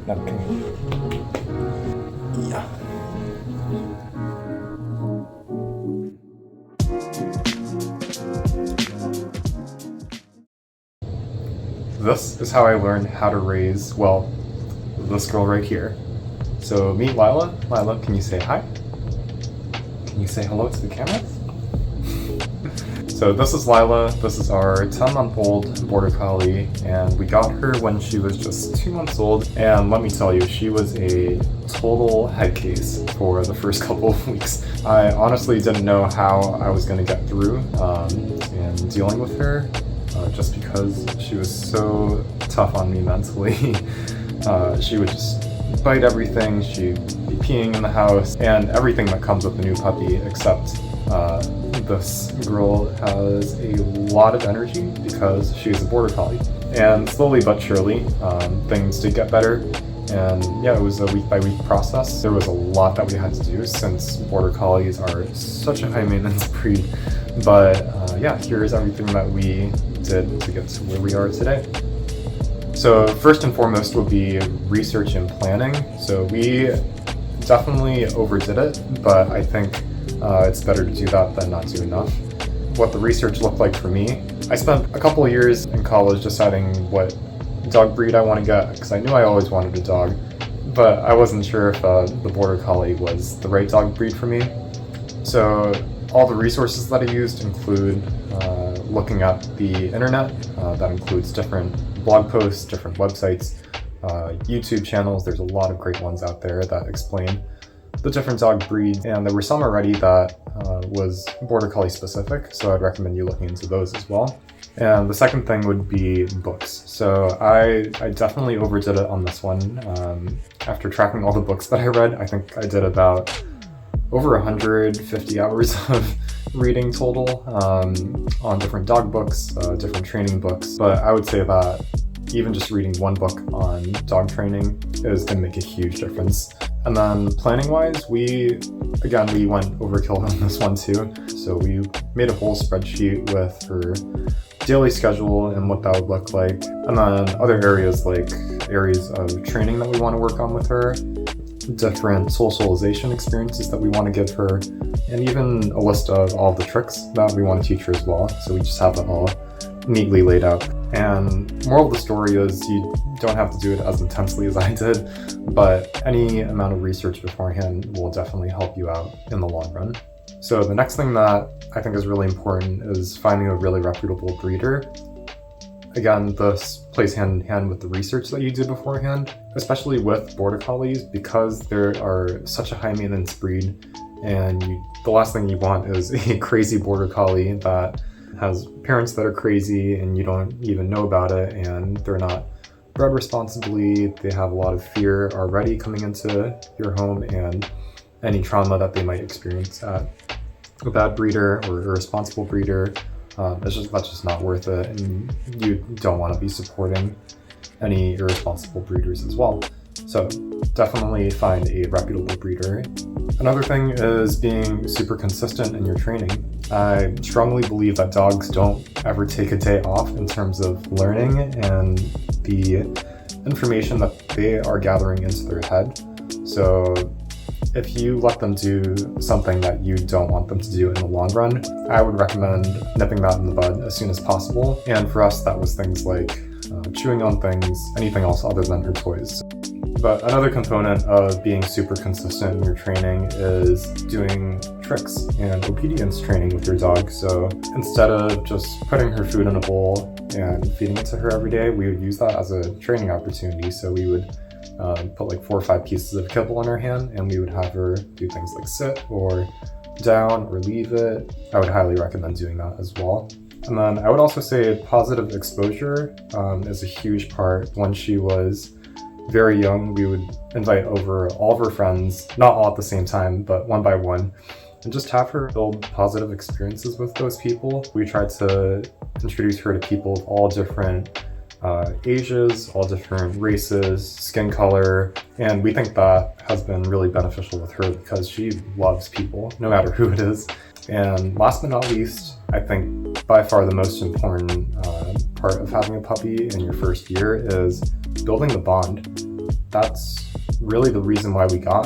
napkin. Yeah. This is how I learned how to raise, well, this girl right here. So meet Lyla. Lyla, can you say hi? Can you say hello to the camera? So this is Lyla. This is our 10-month-old Border Collie, and we got her when she was just 2 months old. And let me tell you, she was a total head case for the first couple of weeks. I honestly didn't know how I was going to get through in dealing with her, just because she was so tough on me mentally. She would just bite everything, she'd be peeing in the house, and everything that comes with a new puppy, except this girl has a lot of energy because she's a Border Collie. And slowly but surely, things did get better. And yeah, it was a week-by-week process. There was a lot that we had to do since Border Collies are such a high-maintenance breed. But yeah, here's everything that we did to get to where we are today. So first and foremost would be research and planning. So we definitely overdid it, but I think it's better to do that than not do enough. What the research looked like for me, I spent a couple of years in college deciding what dog breed I want to get, because I knew I always wanted a dog, but I wasn't sure if the Border Collie was the right dog breed for me. So all the resources that I used include looking at the internet. That includes different blog posts, different websites, YouTube channels. There's a lot of great ones out there that explain the different dog breeds, and there were some already that was Border Collie specific, so I'd recommend you looking into those as well. And the second thing would be books. So I definitely overdid it on this one. After tracking all the books that I read, I think I did about over 150 hours of reading total on different dog books, different training books. But I would say that even just reading one book on dog training is going to make a huge difference. And then planning-wise, we went overkill on this one too. So we made a whole spreadsheet with her daily schedule and what that would look like. And then other areas like areas of training that we want to work on with her, different socialization experiences that we want to give her, and even a list of all the tricks that we want to teach her as well. So we just have it all neatly laid out. And moral of the story is you don't have to do it as intensely as I did, but any amount of research beforehand will definitely help you out in the long run. So the next thing that I think is really important is finding a really reputable breeder. Again, this plays hand in hand with the research that you do beforehand, especially with Border Collies, because they are such a high maintenance breed, and the last thing you want is a crazy Border Collie that has parents that are crazy and you don't even know about it, and they're not bred responsibly. They have a lot of fear already coming into your home, and any trauma that they might experience at a bad breeder or irresponsible breeder, that's just not worth it, and you don't want to be supporting any irresponsible breeders as well. So definitely find a reputable breeder. Another thing is being super consistent in your training. I strongly believe that dogs don't ever take a day off in terms of learning and the information that they are gathering into their head. So if you let them do something that you don't want them to do in the long run, I would recommend nipping that in the bud as soon as possible. And for us, that was things like chewing on things, anything else other than her toys. But another component of being super consistent in your training is doing tricks and obedience training with your dog. So instead of just putting her food in a bowl and feeding it to her every day, we would use that as a training opportunity. So we would put like 4 or 5 pieces of kibble in her hand, and we would have her do things like sit or down or leave it. I would highly recommend doing that as well. And then I would also say positive exposure is a huge part. When she was very young, we would invite over all of her friends, not all at the same time, but one by one, and just have her build positive experiences with those people. We tried to introduce her to people of all different ages, all different races, skin color, and we think that has been really beneficial with her because she loves people, no matter who it is. And last but not least, I think by far the most important part of having a puppy in your first year is building the bond. that's really the reason why we got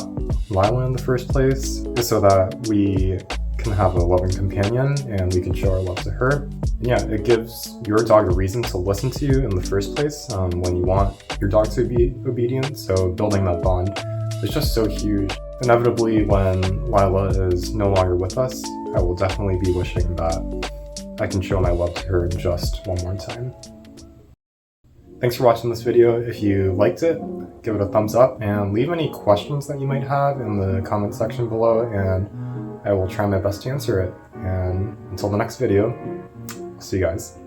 Lyla in the first place, is so that we can have a loving companion and we can show our love to her. And yeah, it gives your dog a reason to listen to you in the first place when you want your dog to be obedient. So building that bond is just so huge. Inevitably, when Lyla is no longer with us, I will definitely be wishing that I can show my love to her just one more time. Thanks for watching this video. If you liked it, give it a thumbs up and leave any questions that you might have in the comment section below, and I will try my best to answer it. And until the next video, I'll see you guys.